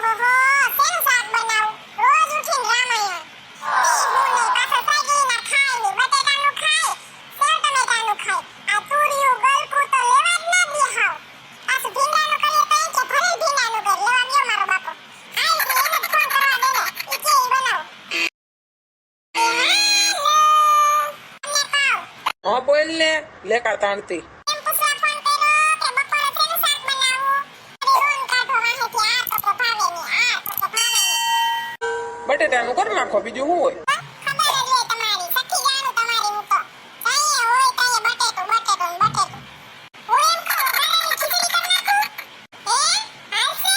ઓહોહો, શેનું શાક બનાવું? રોજ ઉઠીને રામાયણ. હું નહીં, પાછો સાયકલીના ખાય નહીં, બટેટાનું ખાય, સેવ ટમેટાનું ખાય. આ તુરિયું, ગલકું તો લેવા જ ના દે હાવ. પાછું ભીંડાનું કરીએ તો એ કે ભલે ભીંડાનું કર, લેવા દ્યો મારો બાપો. હાલ કે એને જ ફોન કરવા દે ને, ઈ કે ઈ બનાવું. તમને કહું, હા બોલ ને, લેકા તાણતી. એમ પૂછવા ફોન કર્યો કે બપોરે શેનું શાક બનાવું? અરે રોન કાઢો વાહેથી, આ તો ભાવે નહીં, આ તો ભાવે નહીં. બટેટાનું કરી નાખો, બીજું શું હોય? ખબર જ હોય તમારી, સખી જાણું તમારી હું તો. જઈએ હોય તઈએ બટેટું, બટેટું ને બટેટું. હું એમ કહું, બટાટાની ખીચડી કરી નાખું? હે? હાલશે?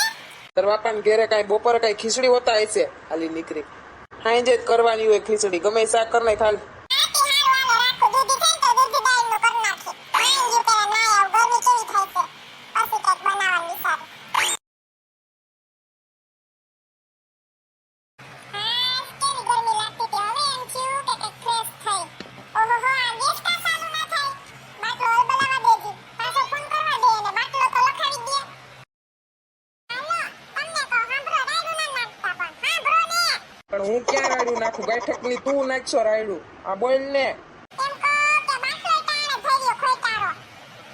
તાર બાપાને ઘેરે કાંઈ બપોરે કાંઈ ખીચડી હોતા હશે, હાલી નીકળી. હાંજે જ કરવાની હોય ખીચડી, ગમે ઈ શાક કરી નાખ હાલ. આથી હારું હાલો રાખું, દૂધી છે ને તો દૂધી દાળનું કરી નાખી. માંગ્યું પેલા નાય આવું, ગરમી કેવી થાય છે. પછી કંઈક બનાવવાનું વિચારું. હાશ, કેવી ગરમી લાગતી હતી. હવે એમ થયું કે કંઈક ફ્રેશ થઈ. ઓહોહો, આ ગેસ કાં ચાલુ ના થાય? બાટલો હલબલાવા દેજી. પાછો ફોન કરવા દે અને બાટલો તો લખાવી દે. હાલો, તમને કહું, સાંભળો, રાયડું ના નાખતા પણ. સાંભળો ને. પણ હું ક્યાં રાયડું નાખું? ગાંઠકની તું નાખશો રાયડું. આ બોલ ને. એમ કહો કે બાટલો ટાણે ભર્યો ખોટારો.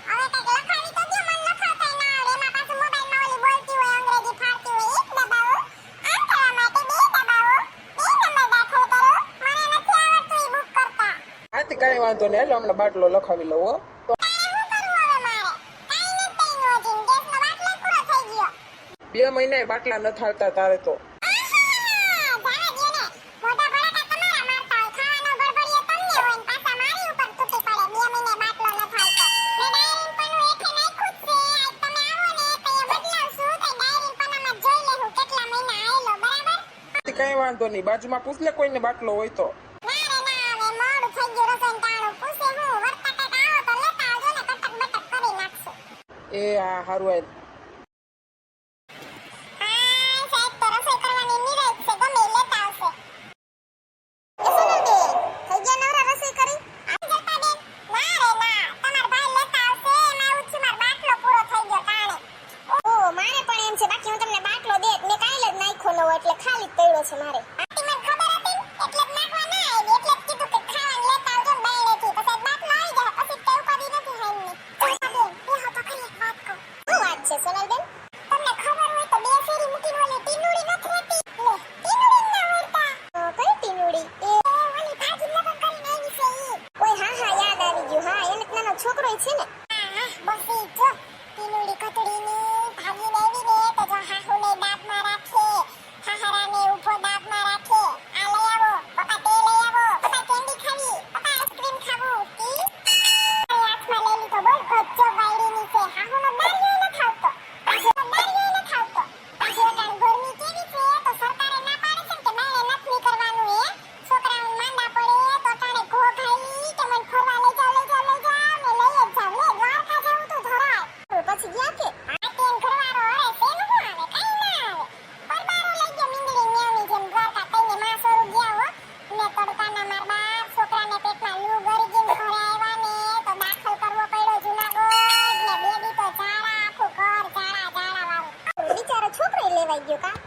હવે કંઈક લખાવી તો દ્યો, મને લખાવતાય ના આવડે. એમાં પાછું મોબાઈલમાં ઓલી બોલતી હોય, અંગ્રેજી ફાડતી હોય. એક દબાવો. આમ કરવા માટે બે દબાવો. બે નંબર દાખલ કરો. મને નથી આવડતું ઈ બુક કરતા. આથી કાંઈ વાંધો નહીં, હાલો હમણાં બાટલો લખાવી લઉં હો. તો તારે શું કરવું હવે મારે? કાંઈ નથી થયું હજી. ગેસનો બાટલો જ પૂરો થઈ ગયો. 2 મહિના બાટલા ન થાળતા તારે તો. આહા! જાવા દ્યો ને. મોઢા ભડાકા તમારા મારતા હોય. ખાવાનો બળબડિયો તમને હોય ને પાછા મારી ઉપર તૂટી પડે. 2 મહિને બાટલો ન થાળતો. મેં ડાયરીન પન્નું હેઠે નાખ્યું જ છે. આજ તમે આવો ને તો એ બદલાવશું તો ડાયરીન પન્નામાં જોઈ લેવું કેટલા મહિના આયેલો, બરાબર? આથી કાંઈ વાંધો નહીં, બાજુમાં પૂછ લે કોઈને બાટલો હોય તો. ના રે ના, હવે મોડું થઈ ગયું રસોઈનું ટાણું. પૂછે હું, વર્તા કંઈક આવો તો લેતા આવજો ને, કટક બટક કરી નાખશું. એ હા હારું હાલ. હા, સાહેબ તો રસોઈ કરવાની નિરાંત છે, ગમે ઈ લેતા આવશે. એ સોનલબેન, થઈ ગયા નવરા રસોઈ કરી? આવી જતા બેન? ના રે ના, તમાર ભાઈ લેતા આવશે. એમાં એવું જ છે, મારો બાટલો પૂરો થઈ ગયો ટાણે. ઓહ, મારે પણ એમ છે, બાકી હું તમને બાટલો દેત. મેં કાલ જ નાખ્યો નવો, એટલે ખાલી જ પડ્યો છે મારે. આથી મને ખબર હતી ને, એટલે જ નાખવા ના આવી. એટલે જ કીધું કે ખાવાનું લેતા આવજો ને બાયણેથી. પછી બાટલો આવી જાય, પછી તે ઉપાધિ નથી હાલની. સોનલબેન, બેહો તો ખરી એક વાત કહું. શું વાત છે સોનલબેન? તમને ખબર હોય તો બે ફેરી મૂકીને ઓલી ટીનુડી નથી રહેતી? લે, ટીનુડી ના વળતા. કઈ ટીનુડી? એ ઓલી ભાજી લગન કરીને આવી છે ઈ. ઓય હા હા, યાદ આવી ગયું. હા, એને નાનો છોકરોય છે ને. હા હા, બસ ઈ જો. ટીનુડી કતડીની ભાગીને આવી ને તો જો હાહુને દાબમાં રાખે, હાહરાને ઊભો દાબમાં રાખે. આ લઈ આવો, પપ્પા તે લઈ આવો, પપ્પા કેન્ડી ખાવી, પપ્પા આઈસ્ક્રીમ ખાવું. ઈ હાથમાં લઈ લીધો, બોલ ગજ્જો વાયડીની છે. હાહુનો દાળિયો ન ખાવતો. પાછો દાળિયો ન ખાવતો. પાછી અટાણ ગરમી કેવી છે તો સરકારે ના પાડે છે ને કે બારે નથી નીકળવાનું. હે છોકરાઓને માંદા પડે તો અટાણે ઘો ખાઈ કે મને ફરવા લઈ જાવ, લઈ જાવ, લઈ જાવ. ને લઈ જ જાવ. લે દ્વારકા જાવું તું ધરાય. પછી ગયા કે આ તેન ઘરવાળો અરે શેનું હું આવે? કાંઈ ના આવે. પરબારો લઈ ગયો મીંદડી ન્યાવની જેમ દ્વારકા તઈને માં સોરું ગયા હો. ને તડકાના માર બાપ છોકરાને પેટમાં લૂ ગરી ગઈ ને ઘરે આવ્યા ને તો દાખલ કરવો પડ્યો જુનાગઢ. ને બેબી તો ઝાડા, આખું ઘર ઝાડા ઝાડા વાળું. બિચારો છોકરો લેવાઈ ગયો કા.